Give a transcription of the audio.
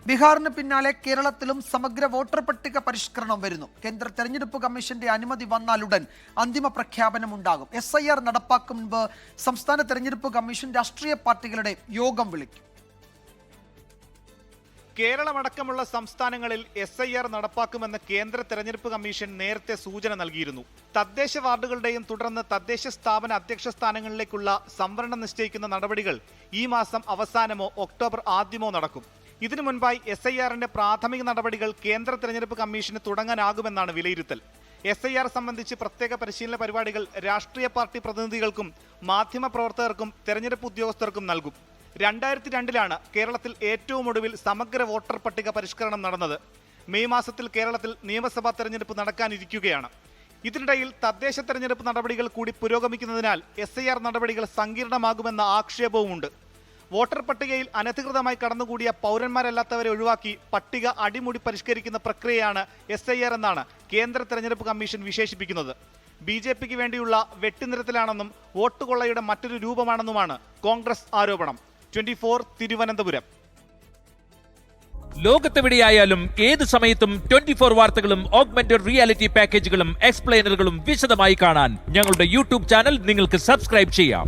ബീഹാറിന് പിന്നാലെ കേരളത്തിലും സമഗ്ര വോട്ടർ പട്ടിക പരിഷ്കരണം വരുന്നു. കേന്ദ്ര തെരഞ്ഞെടുപ്പ് കമ്മീഷന്റെ അനുമതി വന്നാലുടൻ അന്തിമ പ്രഖ്യാപനം ഉണ്ടാകും. SIR നടപ്പാക്കും മുൻപ് സംസ്ഥാന തെരഞ്ഞെടുപ്പ് കമ്മീഷൻ രാഷ്ട്രീയ പാർട്ടികളുടെ യോഗം വിളിക്കും. കേരളമടക്കമുള്ള സംസ്ഥാനങ്ങളിൽ SIR നടപ്പാക്കുമെന്ന് കേന്ദ്ര തെരഞ്ഞെടുപ്പ് കമ്മീഷൻ നേരത്തെ സൂചന നൽകിയിരുന്നു. തദ്ദേശ വാർഡുകളുടെയും തുടർന്ന് തദ്ദേശ സ്ഥാപന അധ്യക്ഷ സ്ഥാനങ്ങളിലേക്കുള്ള സംവരണം നിശ്ചയിക്കുന്ന നടപടികൾ ഈ മാസം അവസാനമോ ഒക്ടോബർ ആദ്യമോ നടക്കും. ഇതിനു മുൻപായി SIRന്റെ പ്രാഥമിക നടപടികൾ കേന്ദ്ര തെരഞ്ഞെടുപ്പ് കമ്മീഷന് തുടങ്ങാനാകുമെന്നാണ് വിലയിരുത്തൽ. SIR സംബന്ധിച്ച് പ്രത്യേക പരിശീലന പരിപാടികൾ രാഷ്ട്രീയ പാർട്ടി പ്രതിനിധികൾക്കും മാധ്യമ പ്രവർത്തകർക്കും തെരഞ്ഞെടുപ്പ് ഉദ്യോഗസ്ഥർക്കും നൽകും. 2002 കേരളത്തിൽ ഏറ്റവും ഒടുവിൽ സമഗ്ര വോട്ടർ പട്ടിക പരിഷ്കരണം നടന്നത്. മെയ് മാസത്തിൽ കേരളത്തിൽ നിയമസഭാ തെരഞ്ഞെടുപ്പ് നടക്കാനിരിക്കുകയാണ്. ഇതിനിടയിൽ തദ്ദേശ തെരഞ്ഞെടുപ്പ് നടപടികൾ കൂടി പുരോഗമിക്കുന്നതിനാൽ SIR നടപടികൾ സങ്കീർണമാകുമെന്ന ആക്ഷേപവുമുണ്ട്. വോട്ടർ പട്ടികയിൽ അനധികൃതമായി കടന്നുകൂടിയ പൗരന്മാരല്ലാത്തവരെ ഒഴിവാക്കി പട്ടിക അടിമുടി പരിഷ്കരിക്കുന്ന പ്രക്രിയയാണ് SIR എന്നാണ് കേന്ദ്ര തെരഞ്ഞെടുപ്പ് കമ്മീഷൻ വിശേഷിപ്പിക്കുന്നത്. BJPക്ക് വേണ്ടിയുള്ള വെട്ടിനിരത്തലാണെന്നും വോട്ടുകൊള്ളയുടെ മറ്റൊരു രൂപമാണെന്നുമാണ് കോൺഗ്രസ് ആരോപണം. 24 തിരുവനന്തപുരം. ലോകത്തെവിടെയായാലും ഏത് സമയത്തും 24 വാർത്തകളും ഓഗ്മെന്റഡ് റിയാലിറ്റി പാക്കേജുകളും എക്സ്പ്ലെയിനറുകളും വിശദമായി കാണാൻ ഞങ്ങളുടെ YouTube ചാനൽ നിങ്ങൾക്ക് സബ്സ്ക്രൈബ് ചെയ്യാം.